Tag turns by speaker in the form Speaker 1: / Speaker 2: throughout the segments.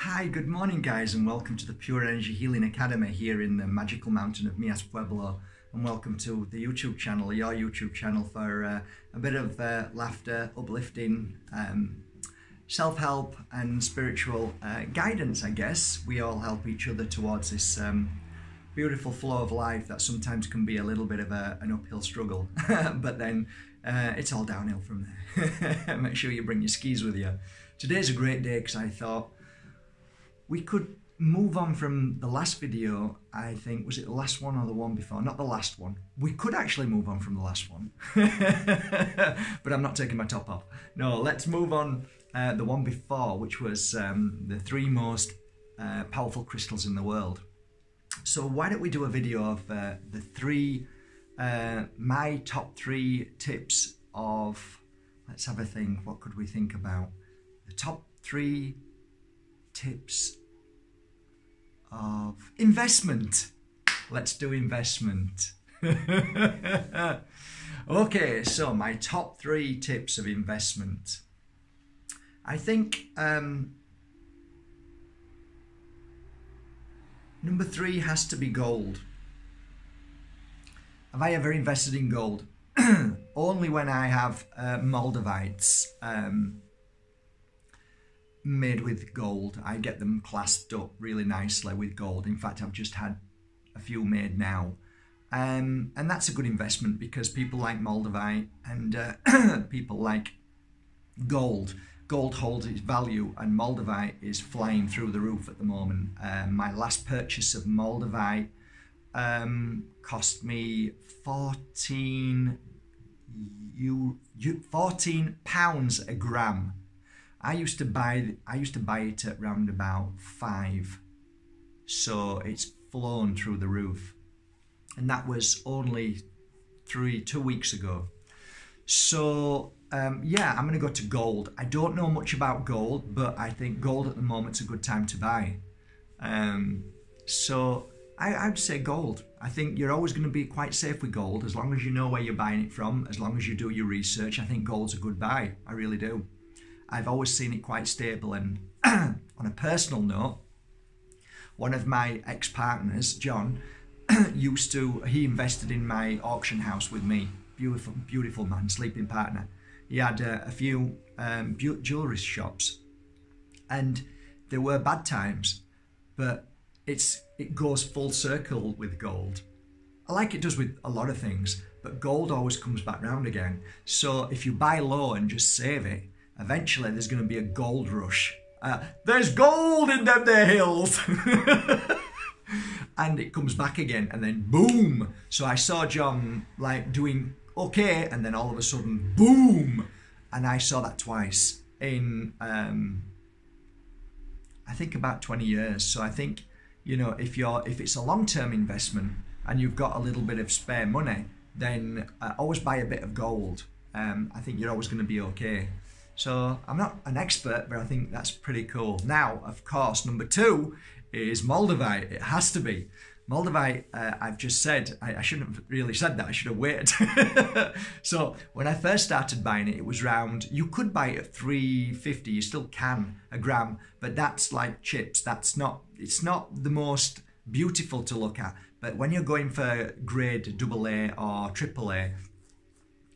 Speaker 1: Hi, good morning guys, and welcome to the Pure Energy Healing Academy here in the magical mountain of Mias Pueblo, and welcome to the YouTube channel, your YouTube channel, for a bit of laughter, uplifting, self-help and spiritual guidance, I guess. We all help each other towards this beautiful flow of life that sometimes can be a little bit of an uphill struggle, but then it's all downhill from there. Make sure you bring your skis with you. Today's a great day because I thought we could move on from the last video. I think, was it the last one or the one before? Not the last one. We could actually move on from the last one. But I'm not taking my top off. No, let's move on the one before, which was the 3 most powerful crystals in the world. So why don't we do a video of my top 3 tips of, let's have a think, what could we think about? The top 3 tips of investment. Let's do investment. Okay, so my top 3 tips of investment. I think number 3 has to be gold. Have I ever invested in gold? Only when I have Moldavites made with gold. I get them clasped up really nicely with gold. In fact, I've just had a few made now. And that's a good investment because people like Moldavite and people like gold. Gold holds its value and Moldavite is flying through the roof at the moment. My last purchase of Moldavite cost me £14 a gram. I used to buy it at round about 5, so it's flown through the roof, and that was only 2 weeks ago. So yeah, I'm gonna go to gold. I don't know much about gold, but I think gold at the moment's a good time to buy. So I'd say gold. I think you're always going to be quite safe with gold as long as you know where you're buying it from, as long as you do your research. I think gold's a good buy. I really do. I've always seen it quite stable. And on a personal note, one of my ex-partners, John, he invested in my auction house with me. Beautiful, beautiful man, sleeping partner. He had a few jewellery shops, and there were bad times, but it goes full circle with gold. Like it does with a lot of things, but gold always comes back round again. So if you buy low and just save it, eventually there's going to be a gold rush. There's gold in them there hills. And it comes back again, and then boom. So I saw John like doing okay, and then all of a sudden boom, and I saw that twice in I think about 20 years. So I think, you know, if it's a long-term investment and you've got a little bit of spare money, then always buy a bit of gold. I think you're always going to be okay. So I'm not an expert, but I think that's pretty cool. Now, of course, number 2 is Moldavite. It has to be. Moldavite, I've just said, I shouldn't have really said that, I should have waited. So when I first started buying it, it was round, you could buy it at $3.50, you still can, a gram, but that's like chips. It's not the most beautiful to look at, but when you're going for grade AA or AAA,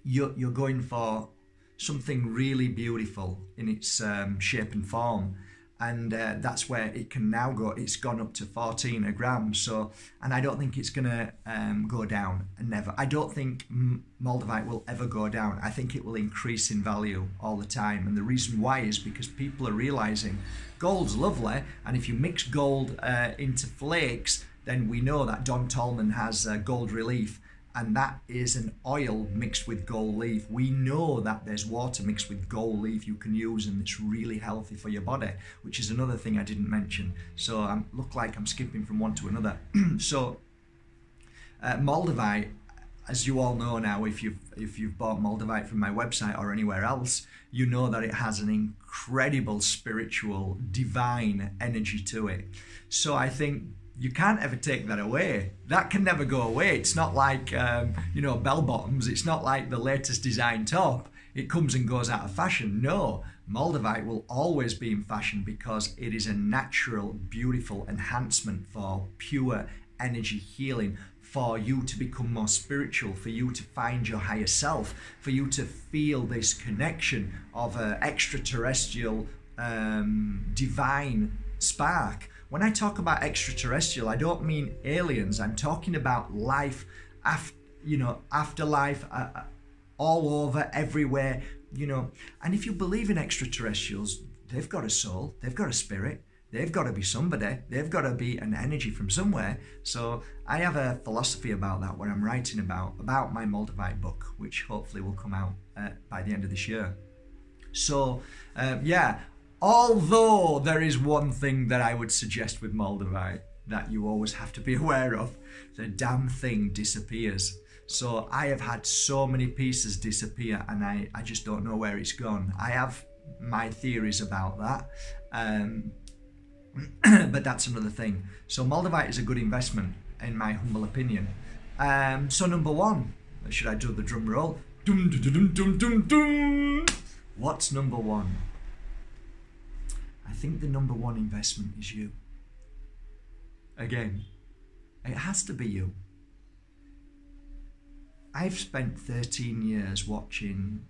Speaker 1: you're going for something really beautiful in its shape and form. And that's where it can now go. It's gone up to 14 a gram. So, and I don't think it's gonna go down. Never. I don't think Moldavite will ever go down. I think it will increase in value all the time. And the reason why is because people are realizing gold's lovely, and if you mix gold into flakes, then we know that Don Tolman has gold relief, and that is an oil mixed with gold leaf. We know that there's water mixed with gold leaf you can use, and it's really healthy for your body, which is another thing I didn't mention. So I look like I'm skipping from one to another. So Moldavite, as you all know now, if you've bought Moldavite from my website or anywhere else, you know that it has an incredible spiritual, divine energy to it. So I think you can't ever take that away. That can never go away. It's not like, you know, bell bottoms. It's not like the latest design top. It comes and goes out of fashion. No, Moldavite will always be in fashion because it is a natural, beautiful enhancement for pure energy healing, for you to become more spiritual, for you to find your higher self, for you to feel this connection of an extraterrestrial divine spark. When I talk about extraterrestrial, I don't mean aliens. I'm talking about life, afterlife, all over, everywhere, And if you believe in extraterrestrials, they've got a soul, they've got a spirit, they've got to be somebody, they've got to be an energy from somewhere. So I have a philosophy about that, what I'm writing about my Moldavite book, which hopefully will come out by the end of this year. So although there is one thing that I would suggest with Moldavite that you always have to be aware of, the damn thing disappears. So I have had so many pieces disappear and I just don't know where it's gone. I have my theories about that, but that's another thing. So Moldavite is a good investment in my humble opinion. So number one, should I do the drum roll? Dum, dum, dum, dum, dum, dum. What's number one? I think the number one investment is you. Again, it has to be you. I've spent 13 years watching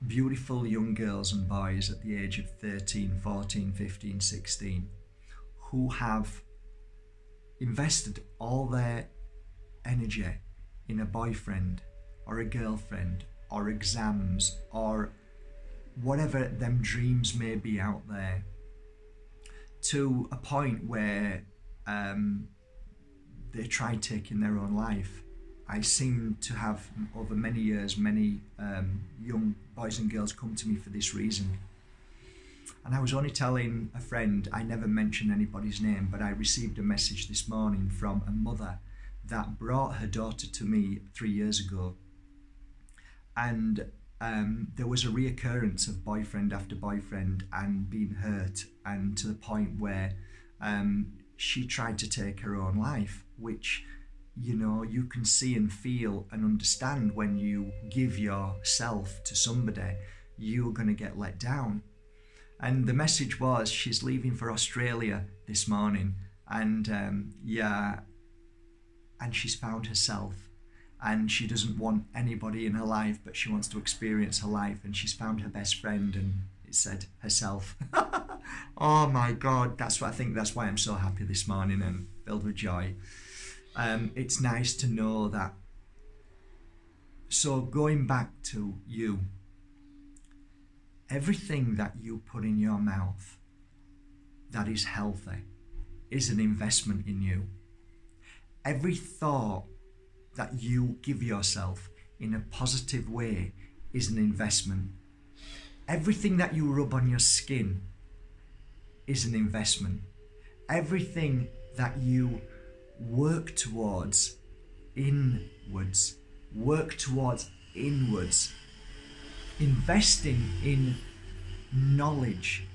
Speaker 1: beautiful young girls and boys at the age of 13, 14, 15, 16 who have invested all their energy in a boyfriend or a girlfriend or exams or whatever them dreams may be out there, to a point where they tried taking their own life. I seem to have, over many years, many young boys and girls come to me for this reason. And I was only telling a friend, I never mentioned anybody's name, but I received a message this morning from a mother that brought her daughter to me 3 years ago. And there was a reoccurrence of boyfriend after boyfriend and being hurt, and to the point where she tried to take her own life, which, you can see and feel and understand when you give yourself to somebody, you're going to get let down. And the message was, she's leaving for Australia this morning, and and she's found herself, and she doesn't want anybody in her life, but she wants to experience her life, and she's found her best friend, and it said herself. Oh my God, that's why I'm so happy this morning and filled with joy. It's nice to know that. So going back to you, everything that you put in your mouth that is healthy is an investment in you. Every thought that you give yourself in a positive way is an investment. Everything that you rub on your skin is an investment. Everything that you work towards inwards, investing in knowledge,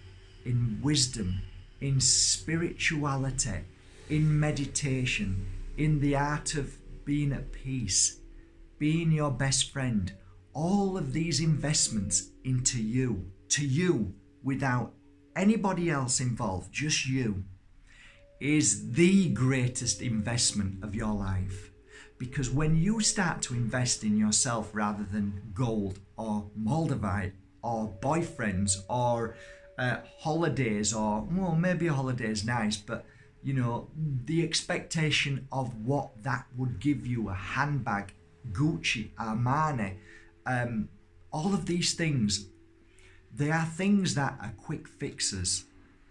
Speaker 1: in wisdom, in spirituality, in meditation, in the art of being at peace, being your best friend, all of these investments into you, to you, without anybody else involved, just you, is the greatest investment of your life. Because when you start to invest in yourself rather than gold or Moldavite or boyfriends or holidays, or, well, maybe a holiday is nice, but the expectation of what that would give you, a handbag, Gucci, Armani, all of these things, they are things that are quick fixes,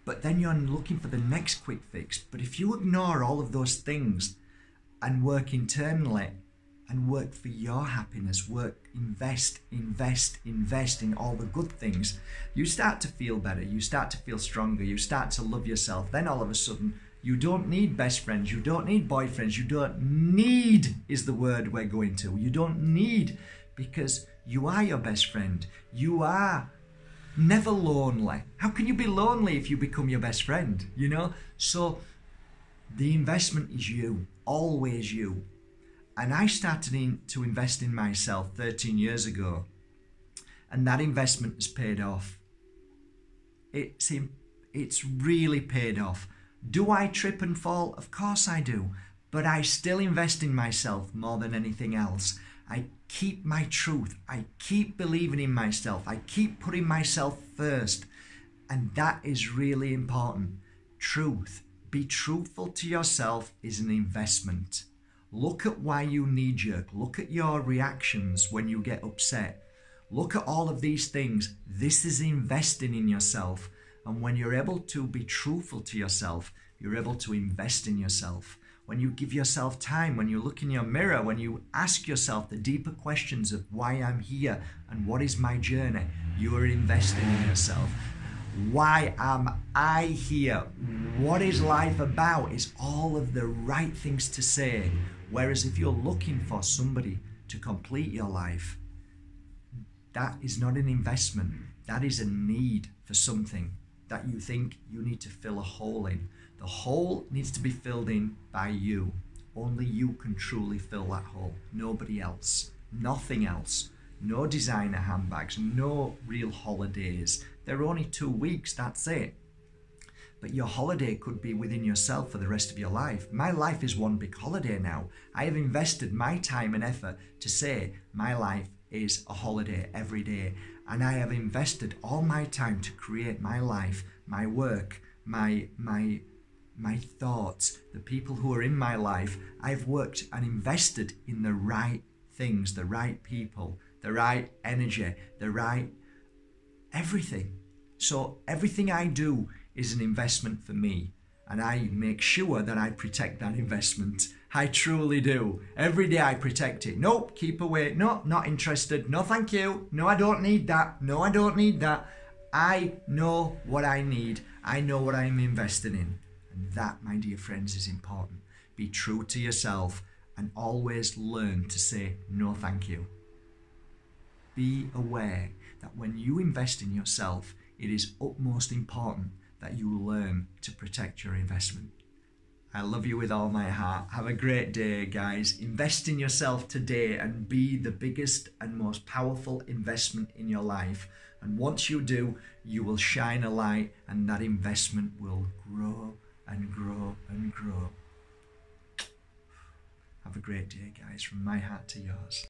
Speaker 1: but then you're looking for the next quick fix. But if you ignore all of those things and work internally and work for your happiness, invest in all the good things, you start to feel better, you start to feel stronger, you start to love yourself. Then all of a sudden, you don't need best friends, you don't need boyfriends, you don't need is the word we're going to. You don't need, because you are your best friend. You are never lonely. How can you be lonely if you become your best friend? So the investment is you, always you. And I started to invest in myself 13 years ago, and that investment has paid off. it's really paid off. Do I trip and fall? Of course I do. But I still invest in myself more than anything else. I keep my truth. I keep believing in myself. I keep putting myself first. And that is really important. Truth. Be truthful to yourself is an investment. Look at why you knee-jerk. Look at your reactions when you get upset. Look at all of these things. This is investing in yourself. And when you're able to be truthful to yourself, you're able to invest in yourself. When you give yourself time, when you look in your mirror, when you ask yourself the deeper questions of why I'm here and what is my journey, you are investing in yourself. Why am I here? What is life about? Is all of the right things to say. Whereas if you're looking for somebody to complete your life, that is not an investment. That is a need for something that you think you need to fill a hole in. The hole needs to be filled in by you. Only you can truly fill that hole. Nobody else. Nothing else. No designer handbags. No real holidays. They're only 2 weeks, that's it. But your holiday could be within yourself for the rest of your life. My life is one big holiday now. I have invested my time and effort to say my life is a holiday every day. And I have invested all my time to create my life, my work, my thoughts, the people who are in my life. I've worked and invested in the right things, the right people, the right energy, the right everything. So everything I do is an investment for me, and I make sure that I protect that investment. I truly do. Every day I protect it. Nope, keep away. No, not interested. No, thank you. No, I don't need that. No, I don't need that. I know what I need. I know what I'm invested in. And that, my dear friends, is important. Be true to yourself and always learn to say no, thank you. Be aware that when you invest in yourself, it is utmost important that you learn to protect your investment. I love you with all my heart. Have a great day, guys. Invest in yourself today and be the biggest and most powerful investment in your life. And once you do, you will shine a light, and that investment will grow and grow and grow. Have a great day, guys, from my heart to yours.